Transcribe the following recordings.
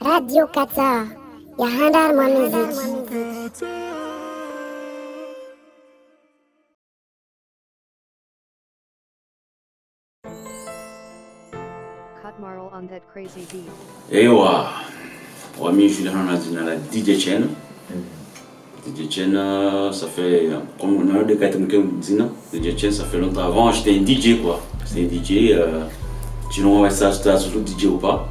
Radio Qatar, ya handar ma musique. Cut Marl on that crazy beat. Ewa, wami je suis dans la DJ Chen. DJ Chen, ça fait, comme on a des cas DJ Chen, ça fait longtemps. Avant, j'étais un DJ quoi. C'est un DJ, tu vois ça, c'était toujours DJ ou pas.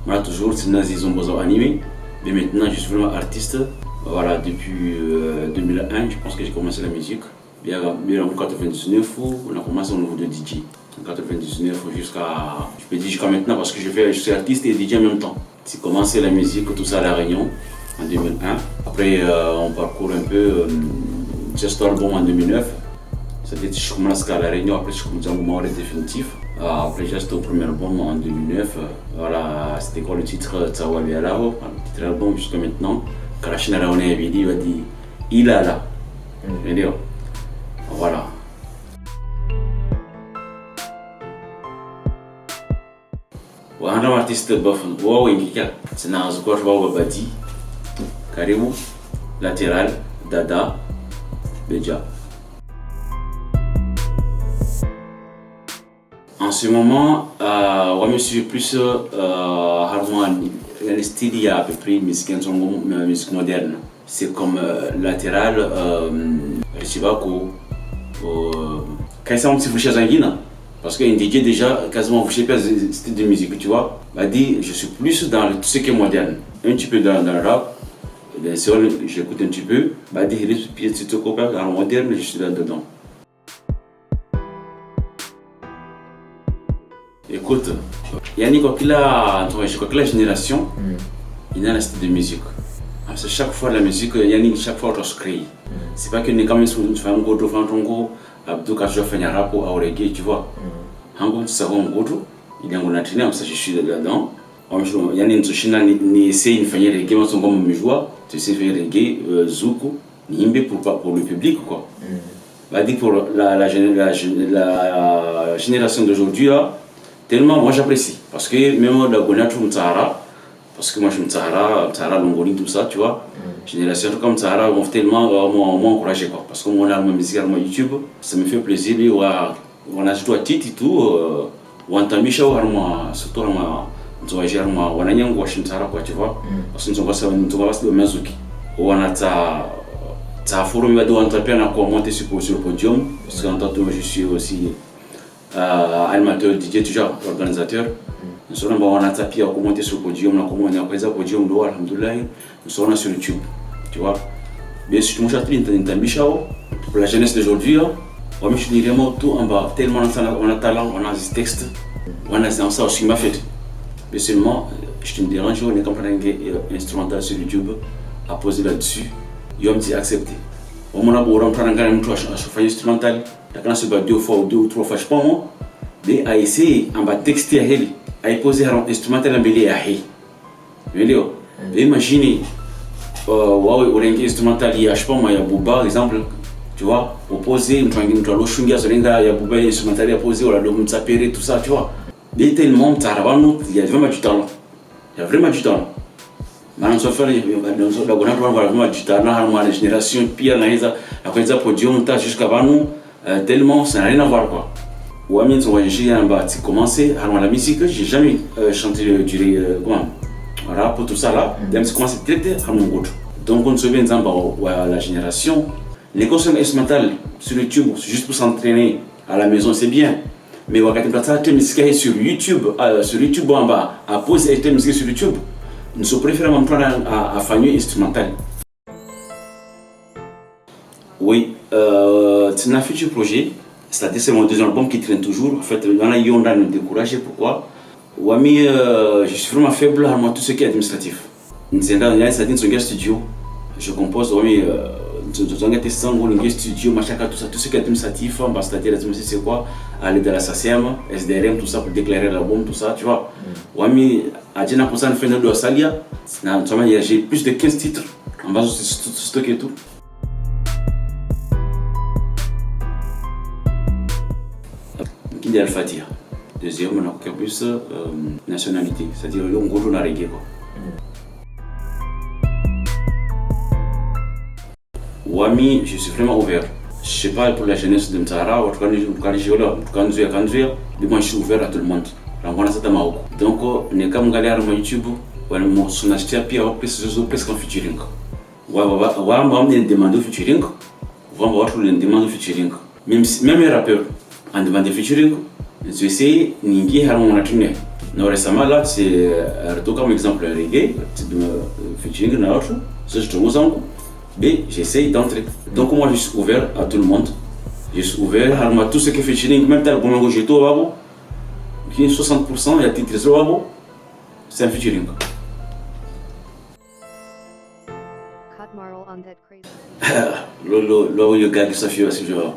Moi, toujours, c'est ils ont besoin d'animer. Mais maintenant, je suis vraiment artiste. Voilà, depuis 2001, je pense que j'ai commencé la musique. Bien en 1999, on a commencé au niveau de DJ. En 99 jusqu'à, je peux dire jusqu'à maintenant parce que je suis artiste et DJ en même temps. J'ai commencé la musique, tout ça à La Réunion en 2001. Après, on parcourt un peu, j'ai cet album en 2009. C'est-à-dire que je commence à La Réunion, après je commence à mon définitif. Après, j'ai acheté au premier album en 2009. Voilà, c'était quoi le titre Tsawali Alao, le titre album jusqu'à maintenant. Kalachina Raone Abidi, il va dire Il a là. Voilà. Un artiste buffon, wow, c'est un squash Babadi, Karibu, Latéral, Dada, Beja. En ce moment, je suis plus harmonie. Le style, il y a à peu près musique moderne. C'est comme Latéral, Richibako, quand c'est un petit fouché Zanguina. Parce qu'un DJ déjà, quasiment, je ne sais pas le style de musique, tu vois. Bah, dit, je suis plus dans tout ce qui est moderne. Un petit peu dans le rap, bien sûr, j'écoute un petit peu. Bah, dit, puis si tu compares dans le moderne, je suis là-dedans. Écoute, il y a la génération, il y a un style de musique. Parce que chaque fois, la musique, il y a chaque fois, on se crée. C'est pas que nous sommes sur une femme, Abdou Kajo fait un rap ou un reggae, tu vois. Hango Savon Goto, il y a un entraîneur, ça je suis là-dedans. Il y a une Chine qui essaie de faire reggae, mais son comme joie, tu sais faire reggae, Zoukou, Nimbe pour le public quoi. Bah dit pour la génération d'aujourd'hui là, tellement moi j'apprécie parce que même dans Gonatu Mtsara, parce que moi je suis Mtsara Longoli tout ça, tu vois. Génération comme ça, on tellement encouragé quoi. Parce que mon a ma musique sur YouTube, ça me fait plaisir. On a joué à titre et tout. On a mis ça surtout on a joué on a nyangwa shimsara quoi tu vois. Parce que nous avons ça de Mazuki. On a ça forum va devoir taper à monter sur le podium. Parce qu'en tant que je suis aussi animateur, DJ toujours organisateur. Nous sommes on a tapé à monter sur le podium, on a après ça podium d'eau alhamdoulilah. Nous sommes sur YouTube, tu vois. Mais si tu me cherches pour la jeunesse d'aujourd'hui, on me dit vraiment tout en bas. Tellement on a talent, on a des textes, on a ça aussi m'a fait. Mais seulement, je te dérange, on est comme un instrumental sur YouTube à poser là-dessus. Il va me dire accepter. On m'a dit on prend un instrumental, la se bat 2 fois ou 2 ou 3 fois, je sais pas moi. Mais à essayer en bas texter à elle, à poser un instrumental en belé à elle. Imaginez, on a un instrumental, il y a, je sais pas moi, il y a Bouba, par exemple, tu vois, opposé, il y a Bouba, il y a instrumental, il y a posé, on a le tout ça, tu vois. Mais tellement, il y a vraiment du talent. Il y a vraiment du talent. Maintenant, on va faire, vraiment du talent, la génération pire, la podium, jusqu'à nous, tellement, ça n'a rien à voir quoi. Ouais, j'ai commencé à la musique, j'ai jamais chanté du rap, tout ça là, même si commence à traiter à mon goût. Donc on se souvient à la génération, les consoles instrumentales sur YouTube, juste pour s'entraîner à la maison, c'est bien. Mais on va regarder musique sur YouTube en bas, à poser la musique sur YouTube, nous sommes préférablement prendre à faire une instrumentale. Oui, c'est un futur projet, c'est-à-dire c'est mon deuxième album qui traîne toujours. En fait, il y en a qui ont nous découragé, pourquoi? Je suis vraiment faible à tout ce qui est administratif. C'est-à-dire un studio. Je compose, un studio, tout ce qui est administratif, c'est-à-dire c'est quoi? Aller dans la SACEM, SDRM, tout ça pour déclarer l'album, tout ça, tu vois. J'ai plus de 15 titres en base de stock et tout. Qui est Al-Fatir. Deuxième, on a plus nationalité, c'est-à-dire on a reggae quoi. wami je suis vraiment ouvert. Je sais pas pour la jeunesse de Mtara, en tout cas moi je suis ouvert à tout le monde. Donc ne kama ngalera ma YouTube wala mo sunashtia pia presque en featuring. Wa me demande featuring. Watu le demande featuring. Même les rappeurs en demande featuring. Je sais ningi harmona tune. Non récemment là c'est comme exemple reggae featuring na autre. Ça je te montre. Mais j'essaye d'entrer. Donc moi je suis ouvert à tout le monde. Je suis ouvert à tout ce qui est featuring, même tel que j'ai tout babo. 60% il y a titres babo. C'est un featuring. Marl on that crazy. Le gars qui s'affiche aussi genre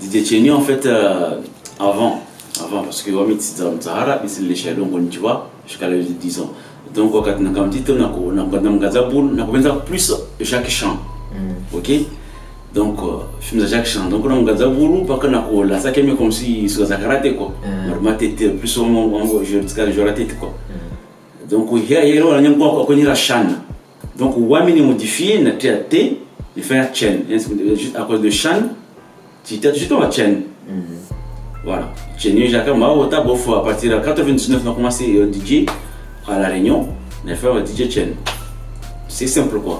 DJ Chenny en fait avant parce que Wami Tizam Sahara c'est l'échelle donc tu vois jusqu'à l'âge de 10 ans. Donc quand on a comme titre on a plus Jacques Chan. OK? Donc film Jacques Chan donc on a Gazaboulou parce que la ça comme si sur la karaté quoi. Normalement t'es plus au je raté quoi. Donc il y a un quoi qu'on ira Chan. Donc Wami est modifié na T il fait un chaîne juste à cause de Chan tu t'es juste en chaîne. Voilà, Chenny Jacques Mao au tabou à partir de 99 on a commencé DJ à la Réunion, on a fait un DJ Chen. C'est simple quoi.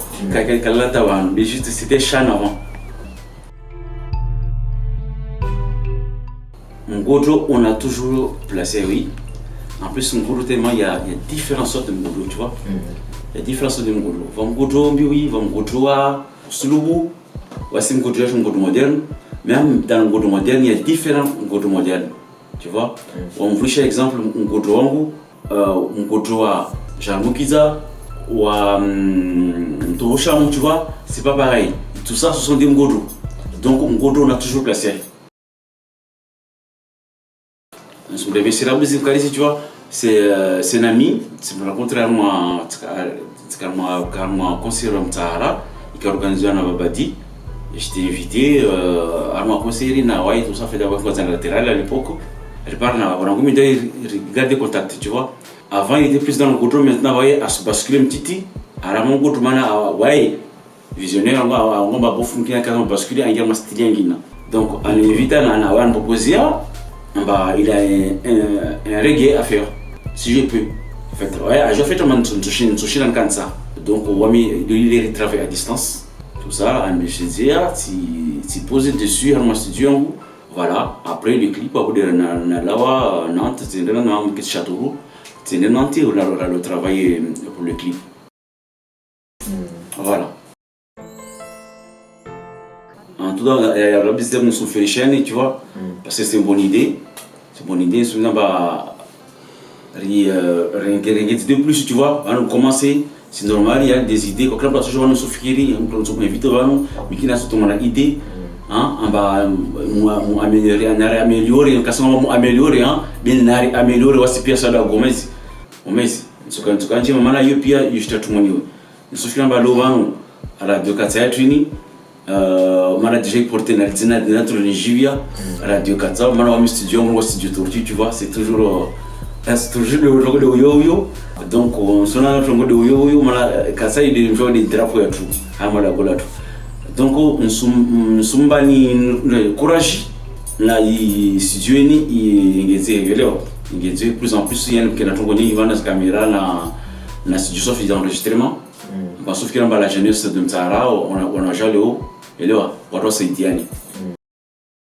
Mais juste c'était Chan avant. Ngodo on a toujours placé oui. En plus Ngodo tellement il y a différentes sortes de Ngodo, tu vois. Il y a différentes sortes de Ngodo. Ngodo mbiwi, Ngodo à Sulubu, voici Ngodo moderne. Même dans le Ngodo moderne, il y a différents Ngodo modernes. Tu vois? On vous cherche exemple Ngodo wangu, Ngodo à Jangukiza ou à Ntoshamu, tu vois? C'est pas pareil. Tout ça, ce sont des Ngodo. Donc Ngodo on a toujours placé. Tu vois? C'est un ami, c'est contrairement à conseiller Mtara, qui a organisé un Ababadi. J'étais invité à ma conseiller na ouais tout ça fait d'abord dans latéral à l'époque. Elle parle on a mis de garder contact, tu vois. Avant il était plus dans le Ngodo, maintenant ouais à se basculer un petit à mon Ngodo mana ouais visionnaire on va bouffer qui a quand basculer en gamme stylien. Donc on invite à on proposer bah il a un reggae à faire si je peux. En fait ouais, je fais tout mon sushi dans cancer. Donc Wami il travaille à distance. Tout ça, en Béchézia, tu poses dessus, en studio, voilà. Après le clip, après Lawa, Nantes, c'est un château, c'est un Nantes où on a le travail pour le clip. Voilà. En tout cas, la business nous souffre les chaînes, tu vois, parce que c'est une bonne idée. C'est une bonne idée, c'est rien de plus, tu vois, on a commencé. C'est normal, il y a des idées. Quand on a toujours nous souffrir, on nous invite à nous, mais qui n'a surtout une idée, on va améliorer, on va améliorer, bien améliorer aussi pièce là Gomez. Ce quand tu as maman là, il y a juste tout le monde. Nous souffrons pas l'eau, à la radio Katsa Trini, on a déjà porté notre Nigéria, à la radio Katsa, on a un studio, on a un studio Tortue, tu vois, c'est toujours le yo-yo. Donc on se rend compte de yo-yo, Katsa il est joué des drapeaux et tout, amala gola tout. Donc nous sommes bani courage, là il studio ni il est plus en plus il y a que notre connaît il va dans la caméra na studio sauf d'enregistrement. Parce que la jeunesse de Mtara on a jalé et là on va s'aider.